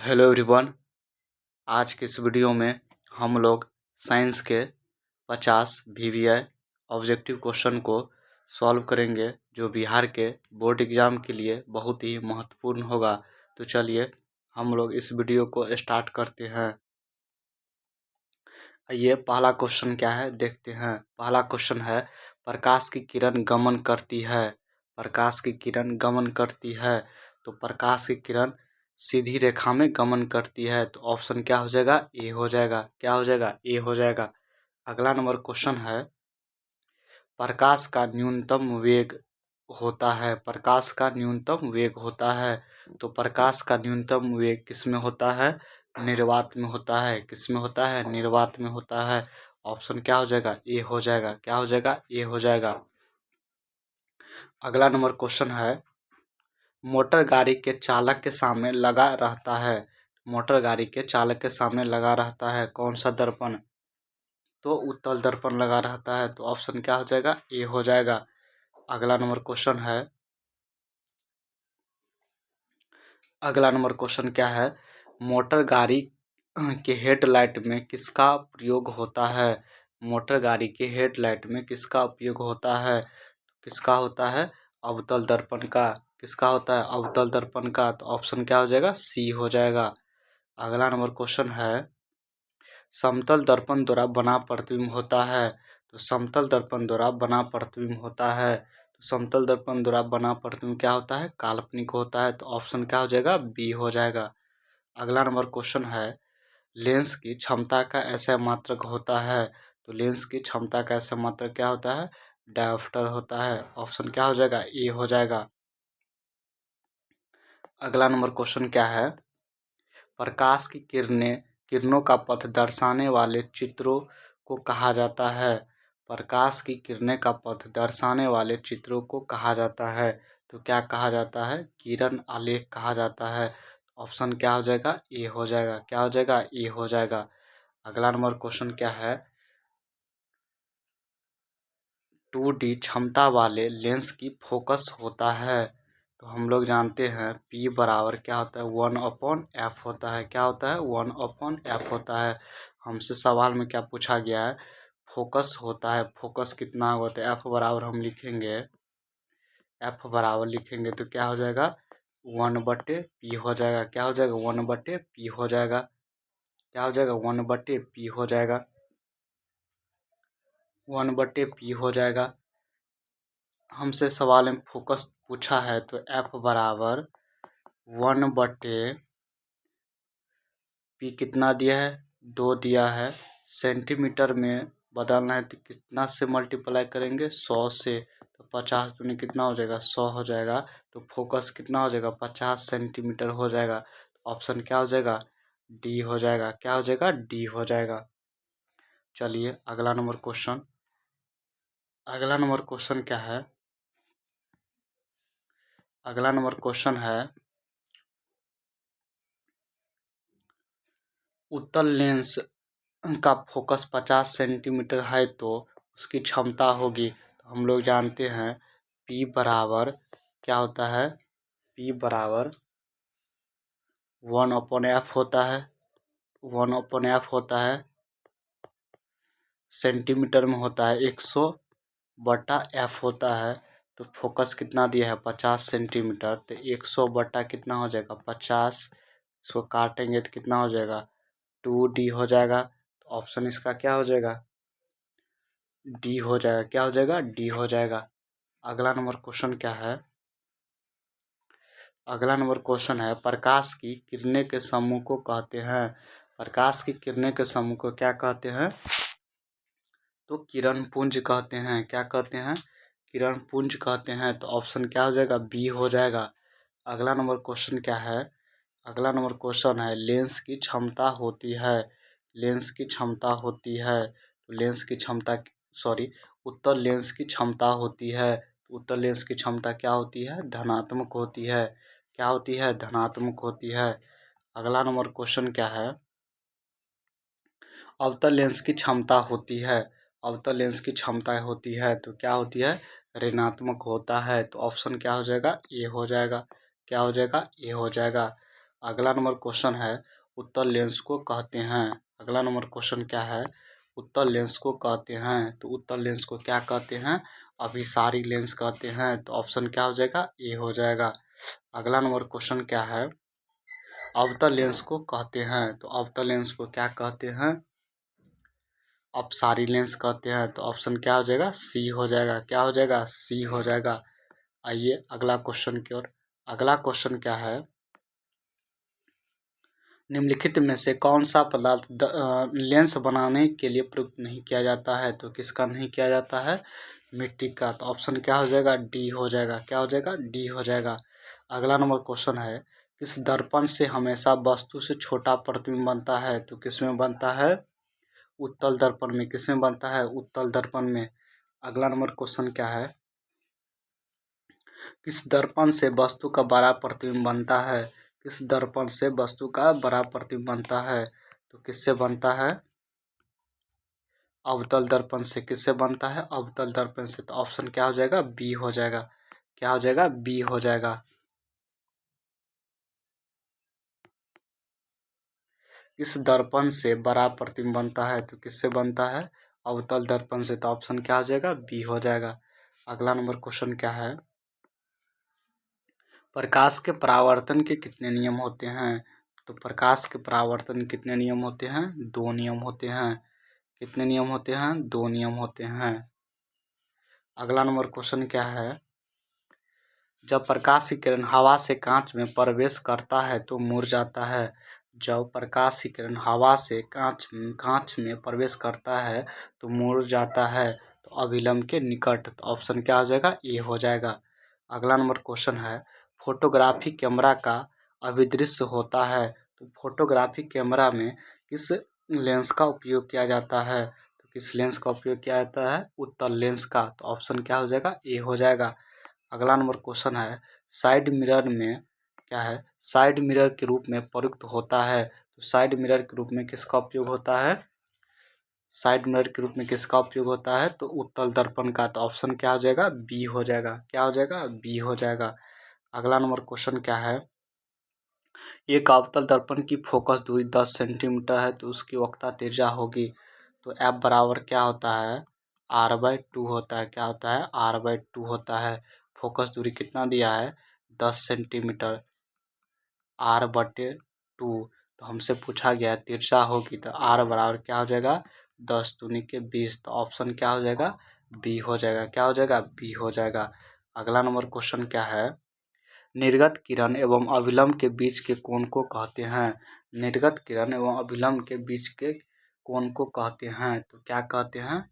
Hello everyone. आज के इस वीडियो में हम लोग साइंस के 50 VVI ऑब्जेक्टिव क्वेश्चन को सॉल्व करेंगे, जो बिहार के बोर्ड एग्ज़ाम के लिए बहुत ही महत्वपूर्ण होगा। तो चलिए हम लोग इस वीडियो को स्टार्ट करते हैं। ये पहला क्वेश्चन क्या है देखते हैं। पहला क्वेश्चन है, प्रकाश की किरण गमन करती है। प्रकाश की किरण गमन करती है, तो प्रकाश की किरण सीधी रेखा में गमन करती है, तो ऑप्शन क्या हो जाएगा? ए हो जाएगा। क्या हो जाएगा? ए हो जाएगा। अगला नंबर क्वेश्चन है, प्रकाश का न्यूनतम वेग होता है। प्रकाश का न्यूनतम वेग होता है, तो प्रकाश का न्यूनतम वेग किस में होता है? निर्वात में होता है। किस में होता है? निर्वात में होता है। ऑप्शन क्या हो जाएगा? ए हो जाएगा। क्या हो जाएगा? ए हो जाएगा। अगला नंबर क्वेश्चन है, मोटर गाड़ी के चालक के सामने लगा रहता है। मोटर गाड़ी के चालक के सामने लगा रहता है कौन सा दर्पण? तो उत्तल दर्पण लगा रहता है, तो ऑप्शन क्या हो जाएगा? ए हो जाएगा। अगला नंबर क्वेश्चन है, अगला नंबर क्वेश्चन क्या है, मोटर गाड़ी के हेडलाइट में किसका प्रयोग होता है? मोटर गाड़ी के हेडलाइट में किसका उपयोग होता है? किसका होता है? अवतल दर्पण का। किसका होता है? अवतल दर्पण का। तो ऑप्शन क्या हो जाएगा? सी हो जाएगा। अगला नंबर क्वेश्चन है, समतल दर्पण द्वारा बना प्रतिबिंब होता है। तो समतल दर्पण द्वारा बना प्रतिबिंब होता है, तो समतल दर्पण द्वारा बना प्रतिबिंब क्या होता है? काल्पनिक होता है। तो ऑप्शन क्या हो जाएगा? बी हो जाएगा। अगला नंबर क्वेश्चन है, लेंस की क्षमता का ऐसा मात्रक होता है। तो लेंस की क्षमता का ऐसा मात्रक क्या होता है? डायोप्टर होता है। ऑप्शन क्या हो जाएगा? ए हो जाएगा। अगला नंबर क्वेश्चन क्या है, प्रकाश की किरणों का पथ दर्शाने वाले चित्रों को कहा जाता है। प्रकाश की किरणें का पथ दर्शाने वाले चित्रों को कहा जाता है, तो क्या कहा जाता है? किरण आलेख कहा जाता है। ऑप्शन क्या हो जाएगा? ए हो जाएगा। क्या हो जाएगा? ए हो जाएगा। अगला नंबर क्वेश्चन क्या है, 2D क्षमता वाले लेंस की फोकस होता है। तो हम लोग जानते हैं P बराबर क्या होता है? 1/f होता है। क्या होता है? 1/f होता है। हमसे सवाल में क्या पूछा गया है? फोकस होता है। फोकस कितना होता है? F बराबर हम लिखेंगे, F बराबर लिखेंगे तो क्या हो जाएगा? 1/P हो जाएगा। क्या हो जाएगा? 1/P हो जाएगा। क्या हो जाएगा? 1/P हो जाएगा। 1/P हो जाएगा। हमसे सवाल में फोकस पूछा है, तो F बराबर 1/P कितना दिया है? 2 दिया है। सेंटीमीटर में बदलना है तो कितना से मल्टीप्लाई करेंगे? 100 से। तो 50 दूनी कितना हो जाएगा? 100 हो जाएगा। तो फोकस कितना हो जाएगा? 50 सेंटीमीटर हो जाएगा। ऑप्शन क्या हो जाएगा? डी हो जाएगा। क्या हो जाएगा? डी हो जाएगा। चलिए अगला नंबर क्वेश्चन। अगला नंबर क्वेश्चन क्या है? अगला नंबर क्वेश्चन है, उत्तल लेंस का फोकस 50 सेंटीमीटर है, तो उसकी क्षमता होगी। तो हम लोग जानते हैं P बराबर क्या होता है? P बराबर 1/f होता है। 1/f होता है, सेंटीमीटर में होता है 100/f होता है। तो फोकस कितना दिया है? 50 सेंटीमीटर। तो 100 कितना हो जाएगा? 50। इसको काटेंगे तो कितना हो जाएगा? 2D हो जाएगा। तो ऑप्शन इसका क्या हो जाएगा? डी हो जाएगा। क्या हो जाएगा? डी हो जाएगा। अगला नंबर क्वेश्चन क्या है? अगला नंबर क्वेश्चन है, प्रकाश की किरणें के समूह को कहते हैं। प्रकाश की किरणें के समूह को क्या कहते हैं? तो किरण पुंज कहते हैं। क्या कहते हैं? किरण पुंज कहते हैं। तो ऑप्शन क्या हो जाएगा? बी हो जाएगा। अगला नंबर क्वेश्चन क्या है? अगला नंबर क्वेश्चन है, लेंस की क्षमता होती है। लेंस की क्षमता होती है, तो लेंस की क्षमता सॉरी उत्तल लेंस की क्षमता होती है। उत्तल लेंस की क्षमता क्या होती है? धनात्मक होती है। क्या होती है? धनात्मक होती है। अगला नंबर क्वेश्चन क्या है? अवतल लेंस की क्षमता होती है। अवतल लेंस की क्षमता होती है, तो क्या होती है? ऋणात्मक होता है। तो ऑप्शन क्या हो जाएगा? ए हो जाएगा। क्या हो जाएगा? ए हो जाएगा। अगला नंबर क्वेश्चन है उत्तल लेंस को कहते हैं। अगला नंबर क्वेश्चन क्या है? उत्तल लेंस को कहते हैं। तो उत्तल लेंस को क्या कहते हैं? अभिसारी लेंस कहते हैं। तो ऑप्शन क्या हो जाएगा? ए हो जाएगा। अगला नंबर क्वेश्चन क्या है? अवतल लेंस को कहते हैं। तो अवतल लेंस को क्या कहते हैं? अपसारी लेंस कहते हैं। तो ऑप्शन क्या हो जाएगा? सी हो जाएगा। क्या हो जाएगा? सी हो जाएगा। आइए अगला क्वेश्चन की ओर। अगला क्वेश्चन क्या है? निम्नलिखित में से कौन सा पदार्थ लेंस बनाने के लिए प्रयुक्त नहीं किया जाता है? तो किसका नहीं किया जाता है? मिट्टी का। तो ऑप्शन क्या हो जाएगा? डी हो जाएगा। क्या हो जाएगा? डी हो जाएगा। अगला नंबर क्वेश्चन है किस दर्पण से हमेशा वस्तु से छोटा प्रतिबिंब बनता है? तो किस में बनता है? उत्तल दर्पण में। किस में बनता है? उत्तल दर्पण में। अगला नंबर क्वेश्चन क्या है? किस दर्पण से वस्तु का बड़ा प्रतिबिंब बनता है? किस दर्पण से वस्तु का बड़ा प्रतिबिंब बनता है? तो किससे बनता है? अवतल दर्पण से। किससे बनता है? अवतल दर्पण से। तो ऑप्शन क्या हो जाएगा? बी हो जाएगा। क्या हो जाएगा? बी हो जाएगा। किस दर्पण से बड़ा प्रतिबिंब बनता है? तो किससे बनता है? अवतल दर्पण से। तो ऑप्शन क्या हो जाएगा? बी हो जाएगा। अगला नंबर क्वेश्चन क्या है? प्रकाश के परावर्तन के कितने नियम होते हैं? तो प्रकाश के परावर्तन कितने नियम होते हैं? दो नियम होते हैं। कितने नियम होते हैं? दो नियम होते हैं। अगला नंबर क्वेश्चन क्या है? जब प्रकाश की किरण हवा से कांच में प्रवेश करता है तो मुरझाता है। जब प्रकाश की किरण हवा से कांच में प्रवेश करता है तो मुरझाता है। तो अभिलंब के निकट। तो ऑप्शन क्या हो जाएगा? ए हो जाएगा। अगला नंबर क्वेश्चन है फोटोग्राफी कैमरा का अभिदृश्य होता है। तो फोटोग्राफी कैमरा में किस लेंस का उपयोग किया जाता है? तो किस लेंस का उपयोग किया जाता है? उत्तल लेंस का। तो ऑप्शन क्या हो जाएगा? ए हो जाएगा। अगला नंबर क्वेश्चन है साइड मिरर में क्या है? साइड मिरर के रूप में प्रयुक्त होता है। तो साइड मिरर के रूप में किसका उपयोग होता है? साइड मिरर के रूप में किसका उपयोग होता है? तो उत्तल दर्पण का। तो ऑप्शन क्या हो जाएगा? बी हो जाएगा। क्या हो जाएगा? बी हो जाएगा। अगला नंबर क्वेश्चन क्या है? एक अवतल दर्पण की फोकस दूरी 10 सेंटीमीटर है तो उसकी वक्रता तिर्यता होगी। तो एफ बराबर क्या होता है? r/2 होता है। क्या होता है? r/2 होता है। फोकस दूरी कितना दिया है? 10 सेंटीमीटर। r/2 तो हमसे पूछा गया तिर्यता होगी तो r बराबर क्या हो जाएगा? 10 दूनी के 20। तो ऑप्शन क्या हो जाएगा? बी हो जाएगा। क्या हो जाएगा? बी हो जाएगा। अगला नंबर क्वेश्चन क्या है? निर्गत किरण एवं अभिलंब के बीच के कोण को कहते हैं। निर्गत किरण एवं अभिलंब के बीच के कोण को कहते हैं। तो क्या कहते हैं?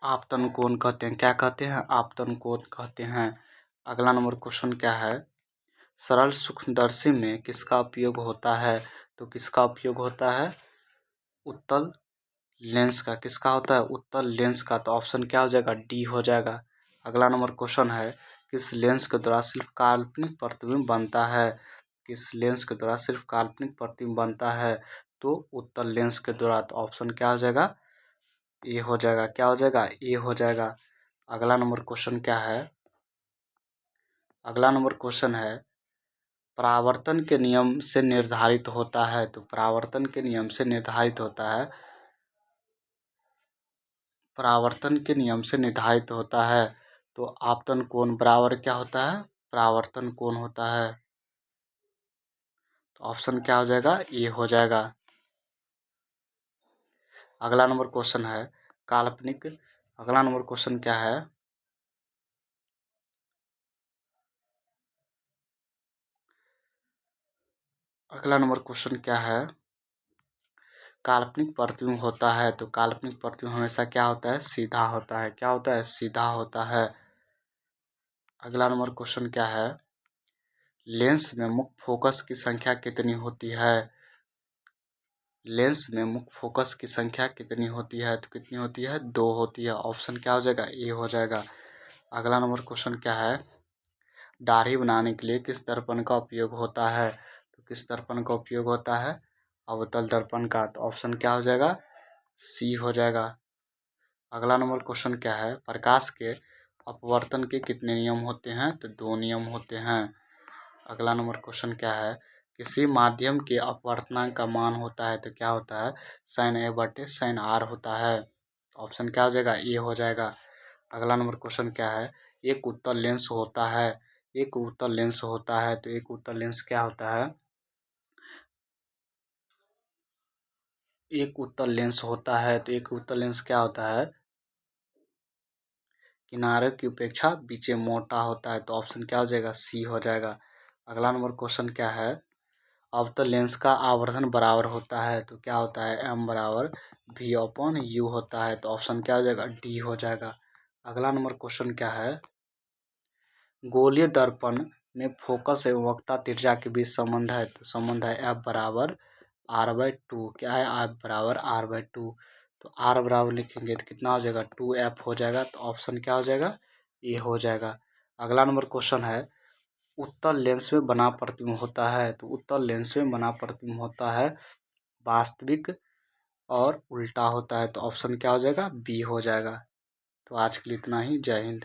आपतन कोण कहते हैं। क्या कहते हैं? आपतन कोण कहते हैं। अगला नंबर क्वेश्चन क्या है? सरल सूक्ष्मदर्शी में किसका उपयोग होता है? तो किसका उपयोग होता है? उत्तल लेंस का। किसका होता है? उत्तल लेंस का। तो ऑप्शन क्या हो जाएगा? डी हो जाएगा। अगला नंबर क्वेश्चन है किस लेंस के द्वारा सिर्फ काल्पनिक प्रतिबिंब बनता है? किस लेंस के द्वारा सिर्फ काल्पनिक प्रतिबिंब बनता है? तो उत्तल लेंस के द्वारा। तो ऑप्शन क्या हो जाएगा? ए हो जाएगा। क्या हो जाएगा? ए हो जाएगा। अगला नंबर क्वेश्चन क्या है? अगला नंबर क्वेश्चन है परावर्तन के नियम से निर्धारित होता है। तो परावर्तन के नियम से निर्धारित होता है। परावर्तन के नियम से निर्धारित होता है। तो आपतन कोण बराबर क्या होता है? परावर्तन कोण होता है। तो ऑप्शन क्या हो जाएगा? ए हो जाएगा। अगला नंबर क्वेश्चन है काल्पनिक। अगला नंबर क्वेश्चन क्या है? अगला नंबर क्वेश्चन क्या है? काल्पनिक प्रतिबिंब होता है। तो काल्पनिक प्रतिबिंब हमेशा क्या होता है? सीधा होता है। क्या होता है? सीधा होता है। अगला नंबर क्वेश्चन क्या है? लेंस में मुख्य फोकस की संख्या कितनी होती है? लेंस में मुख्य फोकस की संख्या कितनी होती है? तो कितनी होती है? 2 होती है। ऑप्शन क्या हो जाएगा? ए हो जाएगा। अगला नंबर क्वेश्चन क्या है? दाढ़ी बनाने के लिए किस दर्पण का उपयोग होता है? तो किस दर्पण का उपयोग होता है? अवतल दर्पण का। तो ऑप्शन क्या हो जाएगा? सी हो जाएगा। अगला नंबर क्वेश्चन क्या है, प्रकाश के अपवर्तन के कितने नियम होते हैं? तो 2 नियम होते हैं। अगला नंबर क्वेश्चन क्या है, किसी माध्यम के अपवर्तनांक का मान होता है तो क्या होता है? sin a बटे sin r होता है। ऑप्शन क्या हो जाएगा? ए हो जाएगा। अगला नंबर क्वेश्चन क्या है, एक उत्तल लेंस होता है, एक उत्तल लेंस होता है तो एक उत्तल लेंस क्या होता है? एक उत्तल लेंस होता है तो एक उत्तल लेंस क्या होता है? किनारे की उपेक्षा बीचे मोटा होता है। तो ऑप्शन क्या हो जाएगा? सी हो जाएगा। अगला नंबर क्वेश्चन क्या है, अवतल लेंस का आवर्धन बराबर होता है तो क्या होता है? एम बराबर वी अपॉन यू होता है। तो ऑप्शन क्या हो जाएगा? डी हो जाएगा। अगला नंबर क्वेश्चन क्या है, गोलीय दर्पण में फोकस एवं वक्रता त्रिज्या के बीच संबंध है तो संबंध है एफ बराबर r/2। क्या है? एफ बराबर r/2। तो r बराबर लिखेंगे तो कितना हो जाएगा? 2f हो जाएगा। तो ऑप्शन क्या हो जाएगा? ए हो जाएगा। अगला नंबर क्वेश्चन है, उत्तल लेंस में बना प्रतिबिंब होता है तो उत्तल लेंस में बना प्रतिबिंब होता है वास्तविक और उल्टा होता है। तो ऑप्शन क्या हो जाएगा? बी हो जाएगा। तो आज के लिए इतना ही। जय हिंद।